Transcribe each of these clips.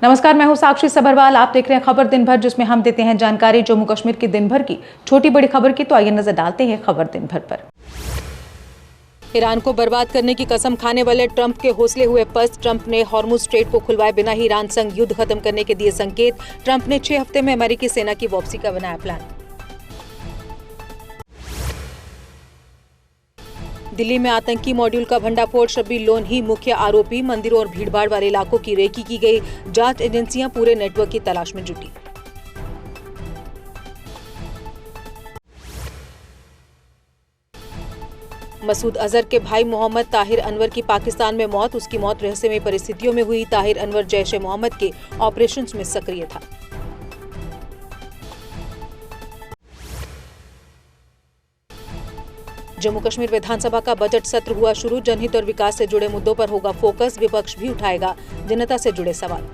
नमस्कार, मैं हूं साक्षी सबरवाल। आप देख रहे हैं खबर दिन भर, जिसमें हम देते हैं जानकारी जम्मू कश्मीर की दिन भर की छोटी बड़ी खबर की। तो आइए नजर डालते हैं खबर दिन भर पर। ईरान को बर्बाद करने की कसम खाने वाले ट्रंप के हौसले हुए पस्त। ट्रंप ने हॉर्मुज स्ट्रेट को खुलवाए बिना ही ईरान संग युद्ध खत्म करने के दिए संकेत। ट्रंप ने 6 हफ्ते में अमेरिकी सेना की वापसी का बनाया प्लान। दिल्ली में आतंकी मॉड्यूल का भंडाफोड़, शब्बीर लोन ही मुख्य आरोपी। मंदिरों और भीड़भाड़ वाले इलाकों की रेकी की गई। जांच एजेंसियां पूरे नेटवर्क की तलाश में जुटी। मसूद अजहर के भाई मोहम्मद ताहिर अनवर की पाकिस्तान में मौत। उसकी मौत रहस्यमयी परिस्थितियों में हुई। ताहिर अनवर जैश-ए-मोहम्मद के ऑपरेशंस में सक्रिय था। जम्मू कश्मीर विधानसभा का बजट सत्र हुआ शुरू। जनहित और विकास से जुड़े मुद्दों पर होगा फोकस। विपक्ष भी उठाएगा जनता से जुड़े सवाल।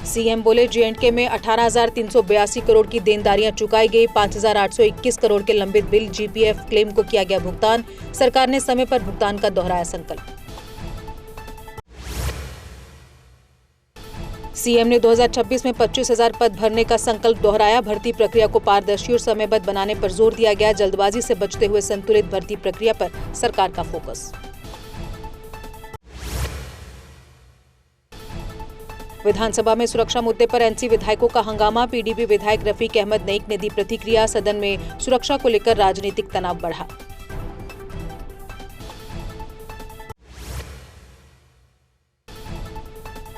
सीएम बोले, J&K में 18,382 करोड़ की देनदारियां चुकाई गई। 5,821 करोड़ के लंबित बिल, GPF क्लेम को किया गया भुगतान। सरकार ने समय पर भुगतान का दोहराया संकल्प। सीएम ने 2026 में 25,000 पद भरने का संकल्प दोहराया। भर्ती प्रक्रिया को पारदर्शी और समयबद्ध बनाने पर जोर दिया गया। जल्दबाजी से बचते हुए संतुलित भर्ती प्रक्रिया पर सरकार का फोकस। विधानसभा में सुरक्षा मुद्दे पर एनसी विधायकों का हंगामा। पीडीपी विधायक रफीक अहमद नईक ने दी प्रतिक्रिया। सदन में सुरक्षा को लेकर राजनीतिक तनाव बढ़ा।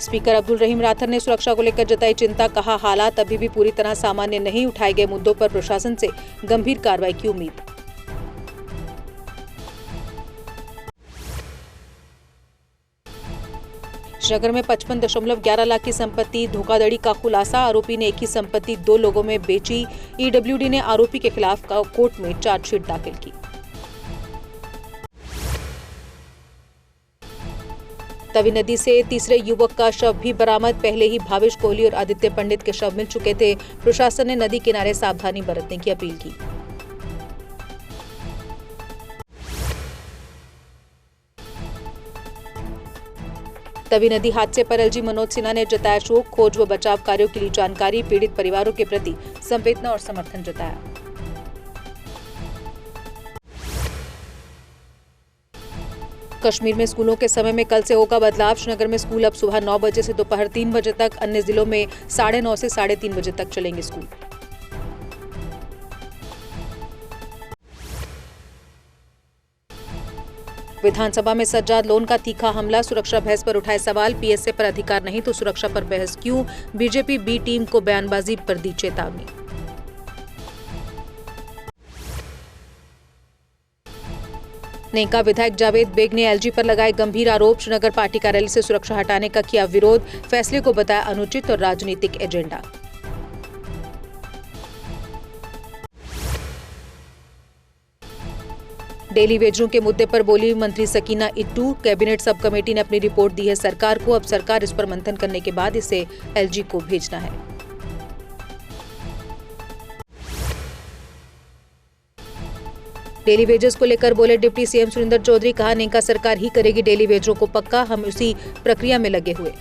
स्पीकर अब्दुल रहीम राथर ने सुरक्षा को लेकर जताई चिंता। कहा, हालात अभी भी पूरी तरह सामान्य नहीं। उठाए गए मुद्दों पर प्रशासन से गंभीर कार्रवाई की उम्मीद। श्रीनगर में 55.11 लाख की संपत्ति धोखाधड़ी का खुलासा। आरोपी ने एक ही संपत्ति 2 लोगों में बेची। ईडब्ल्यूडी ने आरोपी के खिलाफ कोर्ट में चार्जशीट दाखिल की। तवी नदी से तीसरे युवक का शव भी बरामद। पहले ही भावेश कोहली और आदित्य पंडित के शव मिल चुके थे। प्रशासन ने नदी किनारे सावधानी बरतने की अपील की। तवी नदी हादसे पर एलजी मनोज सिन्हा ने जताया शोक। खोज व बचाव कार्यों के लिए जानकारी। पीड़ित परिवारों के प्रति संवेदना और समर्थन जताया। कश्मीर में स्कूलों के समय में कल से होगा बदलाव। श्रीनगर में स्कूल अब सुबह 9 बजे से दोपहर 3 बजे तक। अन्य जिलों में 9:30 से 3:30 बजे तक चलेंगे स्कूल। विधानसभा में सज्जाद लोन का तीखा हमला। सुरक्षा बहस पर उठाए सवाल। पीएसए पर अधिकार नहीं तो सुरक्षा पर बहस क्यों? बीजेपी बी टीम को बयानबाजी पर दी चेतावनी। नेका विधायक जावेद बेग ने एलजी पर लगाए गंभीर आरोप। श्रीनगर पार्टी कार्यालय से सुरक्षा हटाने का किया विरोध। फैसले को बताया अनुचित और राजनीतिक एजेंडा। डेली वेजरों के मुद्दे पर बोली मंत्री Sakina it to. Cabinet sub committee ने अपनी रिपोर्ट दी है सरकार को। अब सरकार इस पर मंथन करने के बाद इसे एलजी को भेजना है। डेली वेजेस को लेकर बोले डिप्टी सीएम सुरेंद्र चौधरी। कहा, नेका सरकार ही करेगी डेली वेजरों को पक्का। हम उसी प्रक्रिया में लगे हुए।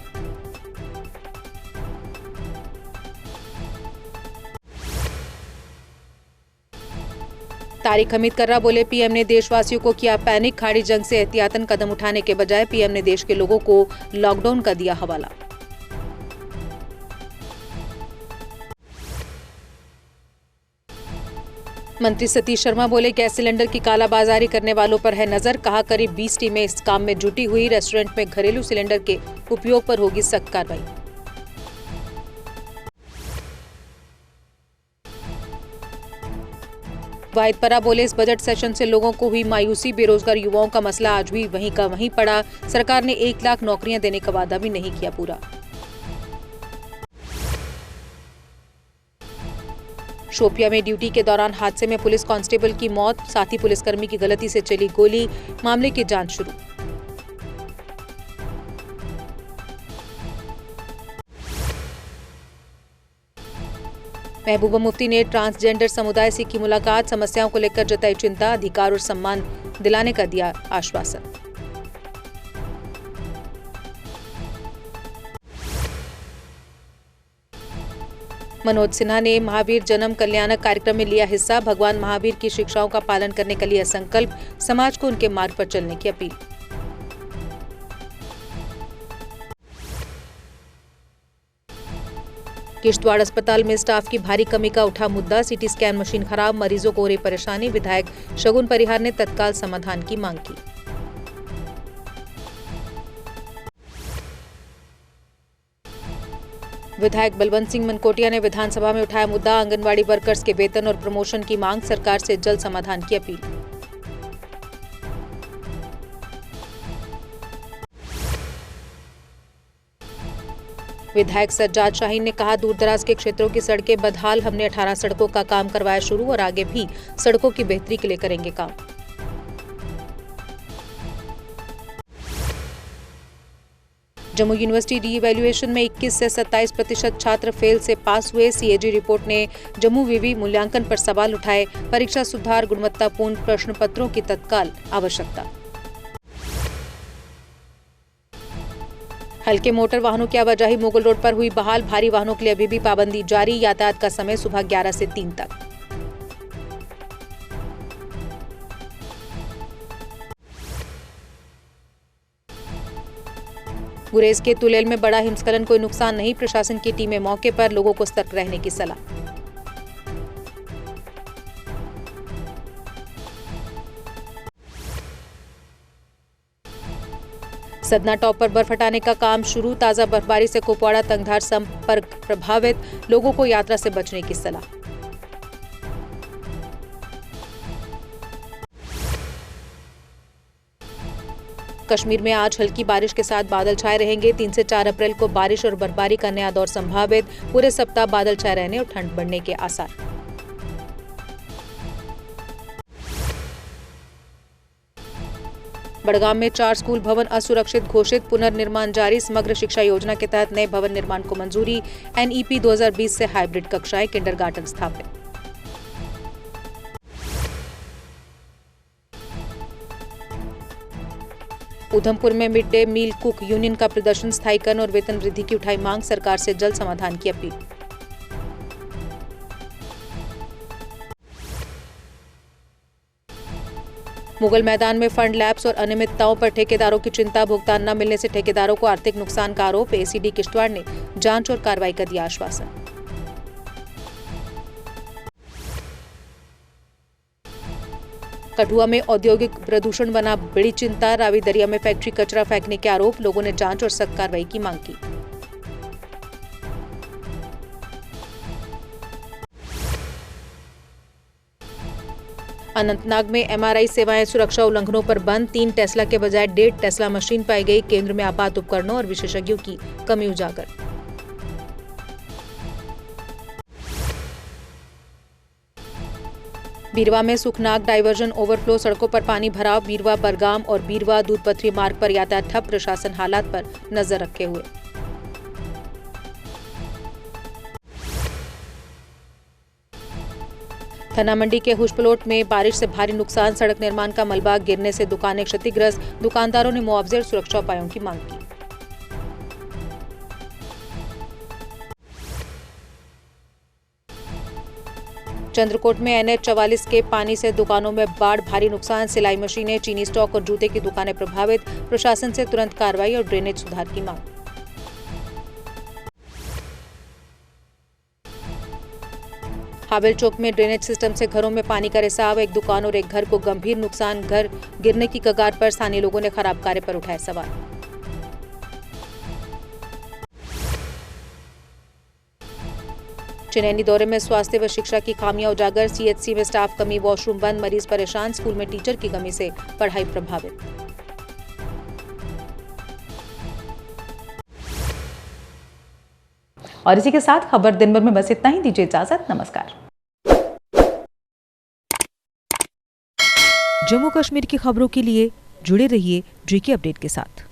तारिक हमीद कर्रा बोले, पीएम ने देशवासियों को किया पैनिक। खाड़ी जंग से एहतियातन कदम उठाने के बजाय पीएम ने देश के लोगों को लॉकडाउन का दिया हवाला। मंत्री सतीश शर्मा बोले, गैस सिलेंडर की कालाबाजारी करने वालों पर है नजर। कहा, करीब 20 टीमें इस काम में जुटी हुई। रेस्टोरेंट में घरेलू सिलेंडर के उपयोग पर होगी सख्त कार्रवाई। वाहिद परा बोले, इस बजट सेशन से लोगों को हुई मायूसी। बेरोजगार युवाओं का मसला आज भी वहीं का वहीं पड़ा। सरकार ने 1 लाख नौकरियां देने का वादा भी नहीं किया पूरा। शोपिया में ड्यूटी के दौरान हादसे में पुलिस कांस्टेबल की मौत। साथी पुलिसकर्मी की गलती से चली गोली। मामले की जांच शुरू। महबूबा मुफ्ती ने ट्रांसजेंडर समुदाय से की मुलाकात। समस्याओं को लेकर जताई चिंता। अधिकार और सम्मान दिलाने का दिया आश्वासन। मनोज सिन्हा ने महावीर जन्म कल्याणक कार्यक्रम में लिया हिस्सा। भगवान महावीर की शिक्षाओं का पालन करने का लिया संकल्प, समाज को उनके मार्ग पर चलने की अपील। किश्तवाड़ अस्पताल में स्टाफ की भारी कमी का उठा मुद्दा। सीटी स्कैन मशीन खराब, मरीजों को हो रही परेशानी। विधायक शगुन परिहार ने तत्काल समाधान की मांग की। विधायक बलवंत सिंह मनकोटिया ने विधानसभा में उठाया मुद्दा। आंगनवाड़ी वर्कर्स के वेतन और प्रमोशन की मांग, सरकार से जल्द समाधान की अपील। विधायक सज्जाद शाहीन ने कहा, दूरदराज के क्षेत्रों की सड़कें बदहाल, हमने 18 सड़कों का काम करवाया शुरू और आगे भी सड़कों की बेहतरी के लिए करेंगे काम। जम्मू यूनिवर्सिटी री-इवैल्यूएशन में 21 से 27% छात्र फेल से पास हुए। सीएजी रिपोर्ट ने जम्मू विवि मूल्यांकन पर सवाल उठाए। परीक्षा सुधार, गुणवत्तापूर्ण प्रश्न पत्रों की तत्काल आवश्यकता। हल्के मोटर वाहनों की आवाजाही मुगल रोड पर हुई बहाल। भारी वाहनों के लिए अभी भी पाबंदी जारी। यातायात का समय सुबह 11 से 3 तक। गुरेज के तुलेल में बड़ा हिमस्खलन, कोई नुकसान नहीं। प्रशासन की टीमें मौके पर, लोगों को सतर्क रहने की सलाह। सदना टॉप पर बर्फ हटाने का काम शुरू। ताजा बर्फबारी से कुपवाड़ा तंगधार संपर्क प्रभावित, लोगों को यात्रा से बचने की सलाह। कश्मीर में आज हल्की बारिश के साथ बादल छाए रहेंगे। 3 से 4 अप्रैल को बारिश और बर्फबारी का नया दौर संभावित। पूरे सप्ताह बादल छाए रहने और ठंड बढ़ने के आसार। बड़गाम में 4 स्कूल भवन असुरक्षित घोषित, पुनर्निर्माण जारी। समग्र शिक्षा योजना के तहत नए भवन निर्माण को मंजूरी। एनईपी 2020 से हाइब्रिड कक्षाएं, किंडरगार्टन स्थापित। उधमपुर में mid day meal cook union का प्रदर्शन, स्थायीकरण और वेतन वृद्धि की उठाई मांग, सरकार से जल्द समाधान की अपील। मुगल मैदान में फंड लैप्स और अनियमितताओं पर ठेकेदारों की चिंता। भुगतान न मिलने से ठेकेदारों को आर्थिक नुकसान का आरोप। एसीडी किश्तवाड़ ने जांच और कार्रवाई का दिया आश्वासन। कठुआ में औद्योगिक प्रदूषण बना बड़ी चिंता। रावी दरिया में फैक्ट्री कचरा फेंकने के आरोप, लोगों ने जांच और सख्त कार्रवाई की मांग की। अनंतनाग में एमआरआई सेवाएं सुरक्षा उल्लंघनों पर बंद। 3 टेस्ला के बजाय 1.5 टेस्ला मशीन पाई गई। केंद्र में आपात उपकरणों और विशेषज्ञों की कमी उजागर। बीरवा में सुखनाग डायवर्जन ओवरफ्लो, सड़कों पर पानी भराव। बीरवा बरगाम और बीरवा दूधपथरी मार्ग पर यातायात ठप, प्रशासन हालात पर नजर रखे हुए। थना मंडी के हुशपलोट में बारिश से भारी नुकसान। सड़क निर्माण का मलबा गिरने से दुकानें क्षतिग्रस्त। दुकानदारों ने मुआवजे और सुरक्षा उपायों की मांग की। चंद्रकोट में NH 44 के पानी से दुकानों में बाढ़, भारी नुकसान। सिलाई मशीनें, चीनी स्टॉक और जूते की दुकानें प्रभावित। प्रशासन से तुरंत कार्रवाई और ड्रेनेज सुधार की मांग। हावेल चौक में ड्रेनेज सिस्टम से घरों में पानी का रिसाव। एक दुकान और एक घर को गंभीर नुकसान। घर गिरने की कगार पर, स्थानीय लोगों ने खराब कार्य पर उठाए सवाल। चनैनी दौरे में स्वास्थ्य व शिक्षा की खामियां उजागर। सीएचसी में स्टाफ कमी, वॉशरूम बंद, मरीज परेशान। स्कूल में टीचर की कमी से पढ़ाई प्रभावित। और इसी के साथ खबर दिन भर में बस इतना ही। दीजिए इजाजत, नमस्कार। जम्मू कश्मीर की खबरों के लिए जुड़े रहिए JK अपडेट के साथ।